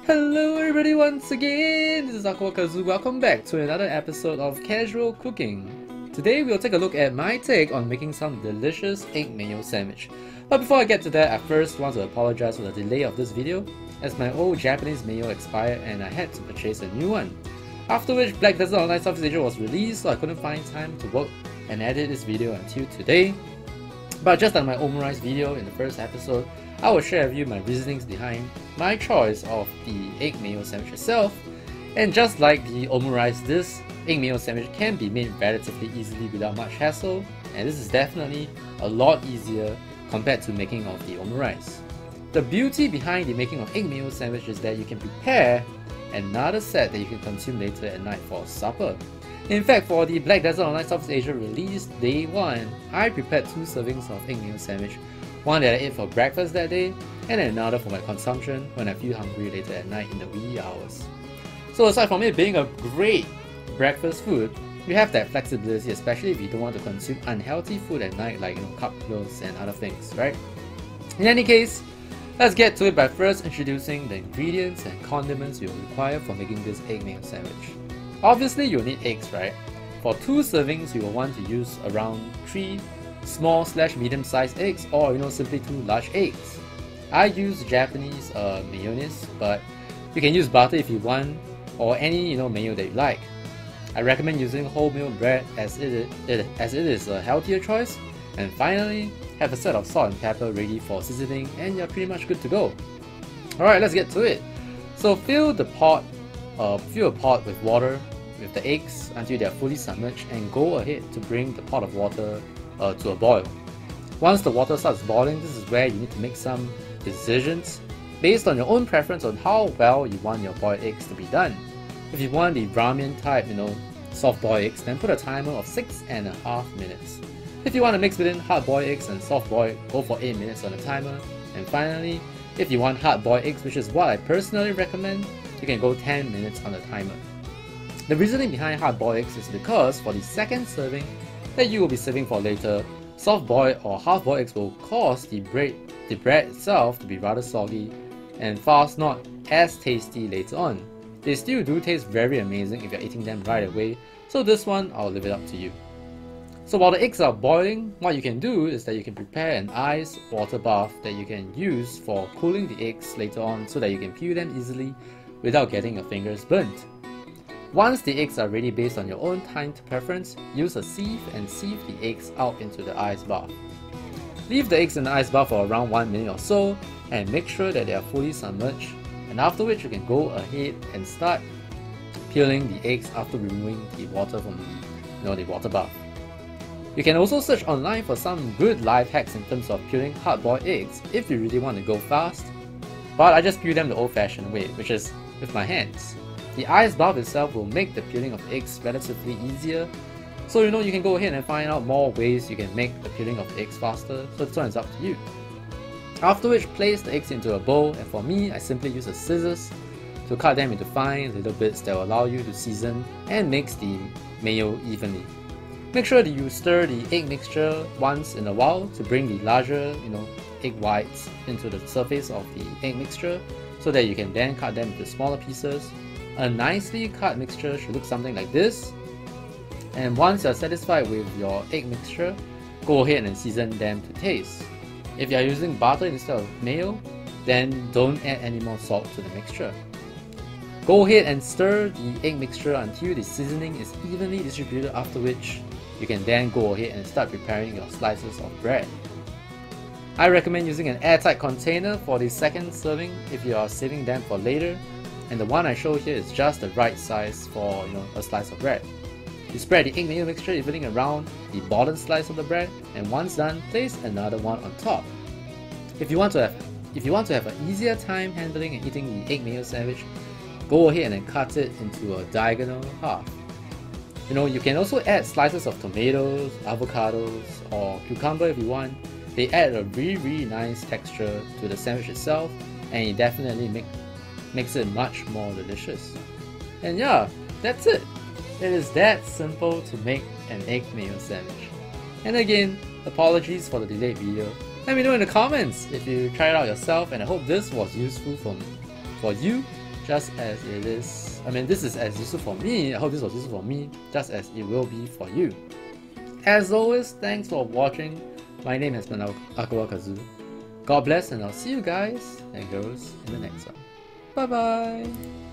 Hello everybody once again, this is AikawaKazu. Welcome back to another episode of Casual Cooking. Today we'll take a look at my take on making some delicious egg mayo sandwich. But before I get to that, I first want to apologize for the delay of this video, as my old Japanese mayo expired and I had to purchase a new one. After which Black Desert Online Southeast Asia was released, so I couldn't find time to work and edit this video until today. But just like my omurice video in the first episode, I will share with you my reasonings behind my choice of the egg mayo sandwich itself. And just like the omurice, this egg mayo sandwich can be made relatively easily without much hassle, and this is definitely a lot easier compared to making of the omurice. The beauty behind the making of egg mayo sandwich is that you can prepare another set that you can consume later at night for supper. In fact, for the Black Desert Online Southeast Asia release day 1, I prepared 2 servings of egg mayo sandwich. One that I ate for breakfast that day, and another for my consumption when I feel hungry later at night in the wee hours. So aside from it being a great breakfast food, you have that flexibility, especially if you don't want to consume unhealthy food at night like cup noodles and other things, right? In any case, let's get to it by first introducing the ingredients and condiments you'll require for making this egg mayo sandwich. Obviously you'll need eggs, right? For 2 servings you will want to use around 3 small/medium-sized eggs, or simply 2 large eggs. I use Japanese mayonnaise, but you can use butter if you want, or any mayo that you like. I recommend using wholemeal bread as it is a healthier choice. And finally, have a set of salt and pepper ready for seasoning, and you're pretty much good to go. Alright, let's get to it. So fill a pot with water with the eggs until they are fully submerged, and go ahead to bring the pot of water to a boil. Once the water starts boiling, this is where you need to make some decisions based on your own preference on how well you want your boiled eggs to be done. If you want the ramen type, soft boiled eggs, then put a timer of 6.5 minutes. If you want to mix between hard boiled eggs and soft boiled, go for 8 minutes on the timer. And finally, if you want hard boiled eggs, which is what I personally recommend, you can go 10 minutes on the timer. The reasoning behind hard boiled eggs is because for the second serving that you will be serving for later, soft boiled or half boiled eggs will cause the bread itself to be rather soggy and thus not as tasty later on. They still do taste very amazing if you're eating them right away, so this one I'll leave it up to you. So while the eggs are boiling, what you can do is that you can prepare an ice water bath that you can use for cooling the eggs later on, so that you can peel them easily without getting your fingers burnt. Once the eggs are ready based on your own time preference, use a sieve and sieve the eggs out into the ice bath. Leave the eggs in the ice bath for around 1 minute or so, and make sure that they are fully submerged, and after which you can go ahead and start peeling the eggs after removing the water from the water bath. You can also search online for some good life hacks in terms of peeling hard-boiled eggs if you really want to go fast, but I just peel them the old-fashioned way, which is with my hands. The ice bath itself will make the peeling of eggs relatively easier, so you can go ahead and find out more ways you can make the peeling of eggs faster, so this one is up to you. After which, place the eggs into a bowl, and for me, I simply use a scissors to cut them into fine little bits that will allow you to season and mix the mayo evenly. Make sure that you stir the egg mixture once in a while to bring the larger egg whites into the surface of the egg mixture, so that you can then cut them into smaller pieces. A nicely cut mixture should look something like this. And once you're satisfied with your egg mixture, go ahead and season them to taste. If you are using butter instead of mayo, then don't add any more salt to the mixture. Go ahead and stir the egg mixture until the seasoning is evenly distributed, after which you can then go ahead and start preparing your slices of bread. I recommend using an airtight container for the second serving if you are saving them for later, and the one I show here is just the right size for a slice of bread. You spread the egg mayo mixture evenly around the bottom slice of the bread, and once done, place another one on top. If you want to have an easier time handling and eating the egg mayo sandwich, go ahead and cut it into a diagonal half. You can also add slices of tomatoes, avocados, or cucumber if you want. They add a really nice texture to the sandwich itself, and it definitely makes it much more delicious. And yeah, that's it. It is that simple to make an egg mayo sandwich. And again, apologies for the delayed video. Let me know in the comments if you tried it out yourself, and I hope this was useful for you just as it is. I mean, this is as useful for me. I hope this was useful for me, just as it will be for you. As always, thanks for watching. My name has been AikawaKazu. God bless, and I'll see you guys and girls in the next one. Bye bye!